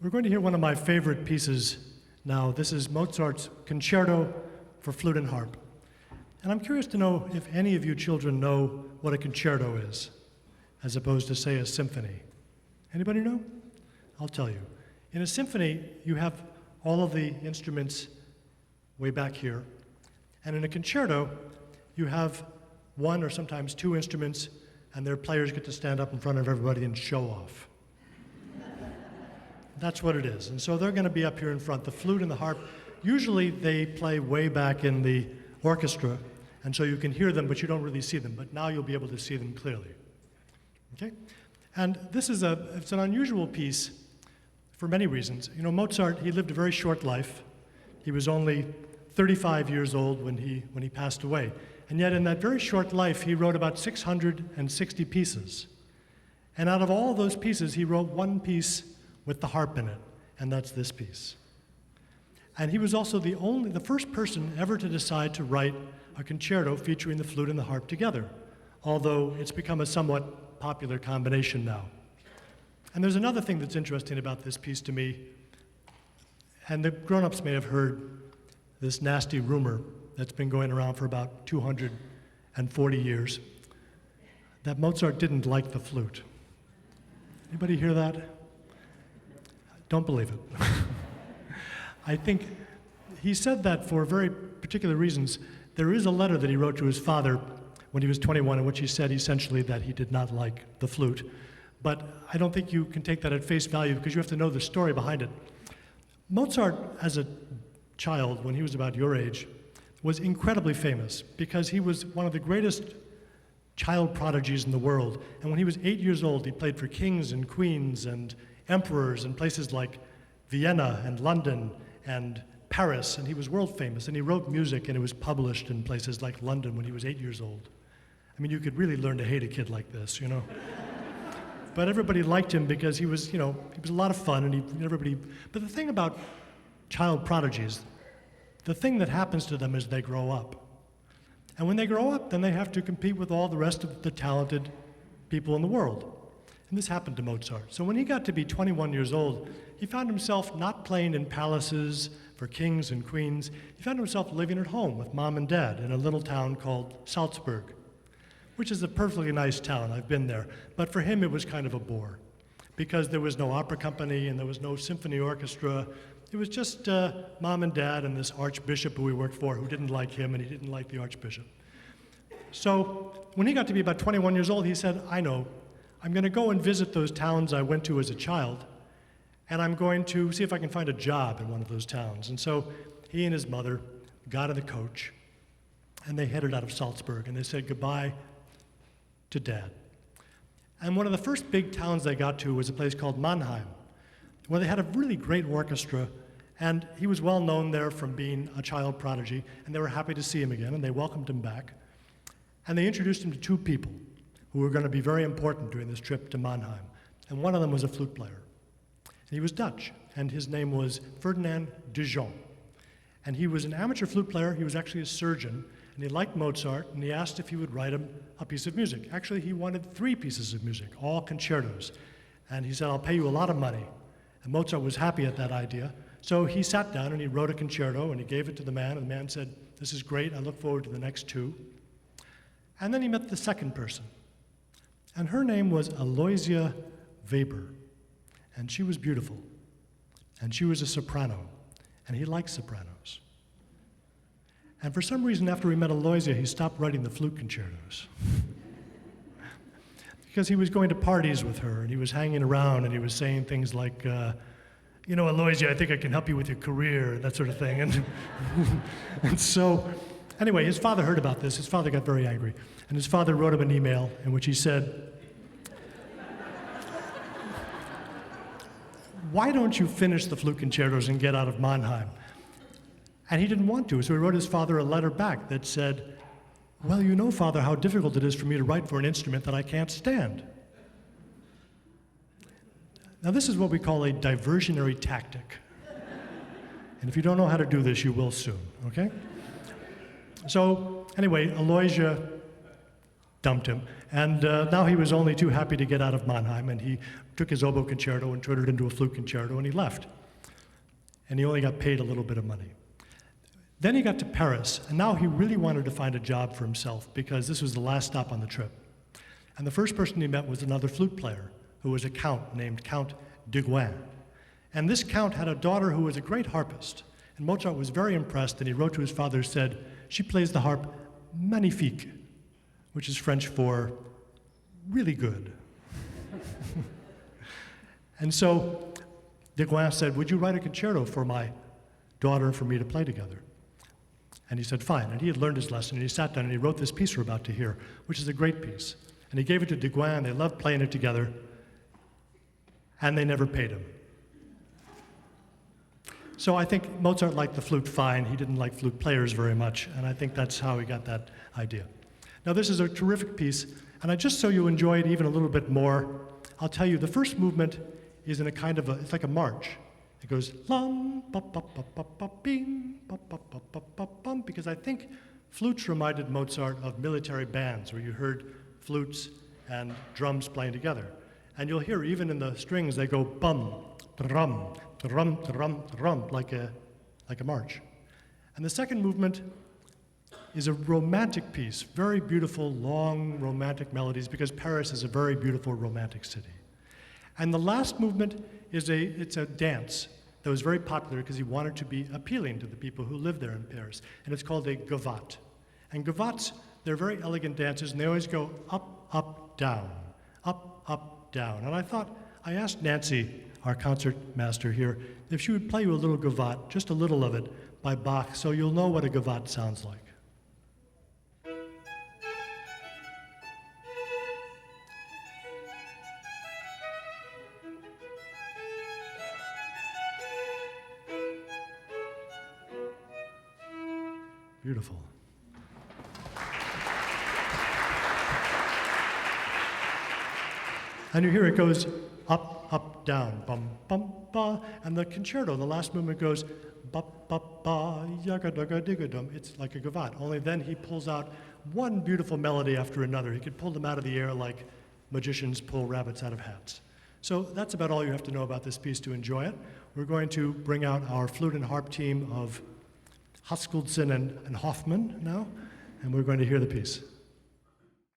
We're going to hear one of my favorite pieces now. This is Mozart's Concerto for Flute and Harp. And I'm curious to know if any of you children know what a concerto is, as opposed to, say, a symphony. Anybody know? I'll tell you. In a symphony, you have all of the instruments way back here. And in a concerto, you have one or sometimes two instruments, and their players get to stand up in front of everybody and show off. That's what it is. And so they're going to be up here in front. The flute and the harp, usually they play way back in the orchestra, and so you can hear them, but you don't really see them. But now you'll be able to see them clearly. Okay? And this is it's an unusual piece for many reasons. You know, Mozart, he lived a very short life. He was only 35 years old when he passed away. And yet in that very short life, he wrote about 660 pieces. And out of all those pieces, he wrote one piece with the harp in it, and that's this piece. And he was also the first person ever to decide to write a concerto featuring the flute and the harp together, although it's become a somewhat popular combination now. And there's another thing that's interesting about this piece to me, and the grown-ups may have heard this nasty rumor that's been going around for about 240 years, that Mozart didn't like the flute. Anybody hear that? Don't believe it. I think he said that for very particular reasons. There is a letter that he wrote to his father when he was 21 in which he said essentially that he did not like the flute. But I don't think you can take that at face value because you have to know the story behind it. Mozart, as a child, when he was about your age, was incredibly famous because he was one of the greatest child prodigies in the world. And when he was 8 years old, he played for kings and queens and emperors in places like Vienna and London and Paris, and he was world famous, and he wrote music and it was published in places like London when he was 8 years old. I mean, you could really learn to hate a kid like this, you know. But everybody liked him because he was, you know, he was a lot of fun, and everybody. But the thing about child prodigies, the thing that happens to them is they grow up. And when they grow up, then they have to compete with all the rest of the talented people in the world. And this happened to Mozart. So when he got to be 21 years old, he found himself not playing in palaces for kings and queens. He found himself living at home with mom and dad in a little town called Salzburg, which is a perfectly nice town. I've been there. But for him, it was kind of a bore because there was no opera company and there was no symphony orchestra. It was just mom and dad and this archbishop who he worked for who didn't like him and he didn't like the archbishop. So when he got to be about 21 years old, he said, I know, I'm going to go and visit those towns I went to as a child, and I'm going to see if I can find a job in one of those towns. And so he and his mother got in the coach, and they headed out of Salzburg, and they said goodbye to Dad. And one of the first big towns they got to was a place called Mannheim, where they had a really great orchestra, and he was well known there from being a child prodigy, and they were happy to see him again, and they welcomed him back. And they introduced him to two people who were going to be very important during this trip to Mannheim. And one of them was a flute player. And he was Dutch, and his name was Ferdinand Dijon. And he was an amateur flute player. He was actually a surgeon, and he liked Mozart, and he asked if he would write him a piece of music. Actually, he wanted 3 pieces of music, all concertos. And he said, I'll pay you a lot of money. And Mozart was happy at that idea. So he sat down and he wrote a concerto, and he gave it to the man, and the man said, this is great, I look forward to the next 2. And then he met the second person. And her name was Aloysia Weber, and she was beautiful, and she was a soprano, and he liked sopranos. And for some reason, after he met Aloysia, he stopped writing the flute concertos. Because he was going to parties with her, and he was hanging around, and he was saying things like, you know, Aloysia, I think I can help you with your career, and that sort of thing. And so, anyway, his father heard about this. His father got very angry. And his father wrote him an email in which he said, why don't you finish the flute concertos and get out of Mannheim? And he didn't want to, so he wrote his father a letter back that said, well, you know, Father, how difficult it is for me to write for an instrument that I can't stand. Now, this is what we call a diversionary tactic. And if you don't know how to do this, you will soon, okay? So, anyway, Aloysia dumped him. And now he was only too happy to get out of Mannheim, and he took his oboe concerto and turned it into a flute concerto, and he left. And he only got paid a little bit of money. Then he got to Paris, and now he really wanted to find a job for himself because this was the last stop on the trip. And the first person he met was another flute player who was a count named Count Deguin. And this count had a daughter who was a great harpist. And Mozart was very impressed, and he wrote to his father, said, "She plays the harp magnifique," which is French for really good. And so Deguin said, "Would you write a concerto for my daughter and for me to play together?" And he said, "Fine." And he had learned his lesson, and he sat down and he wrote this piece we're about to hear, which is a great piece. And he gave it to Deguin, and they loved playing it together, and they never paid him. So I think Mozart liked the flute fine. He didn't like flute players very much, and I think that's how he got that idea. Now this is a terrific piece, and just so you enjoy it even a little bit more, I'll tell you the first movement is in a kind of it's like a march. It goes lum, ba ba ba ba ba bing, ba ba ba ba ba bum, because I think flutes reminded Mozart of military bands where you heard flutes and drums playing together. And you'll hear even in the strings they go bum, drum, drum, drum, drum, like a march. And the second movement is a romantic piece, very beautiful, long, romantic melodies, because Paris is a very beautiful, romantic city. And the last movement is it's a dance that was very popular because he wanted to be appealing to the people who live there in Paris. And it's called a gavotte. And gavottes, they're very elegant dances, and they always go up, up, down, up, up, down. And I asked Nancy, our concert master here, if she would play you a little gavotte, just a little of it, by Bach, so you'll know what a gavotte sounds like. Beautiful. And you hear it goes up, up, down, bum, bum, ba. And the concerto, the last movement goes ba, ba, ba, yaga, daga, diga, dum. It's like a gavotte, only then he pulls out one beautiful melody after another. He could pull them out of the air like magicians pull rabbits out of hats. So that's about all you have to know about this piece to enjoy it. We're going to bring out our flute and harp team of Höskuldsson and Hoffman now, and we're going to hear the piece.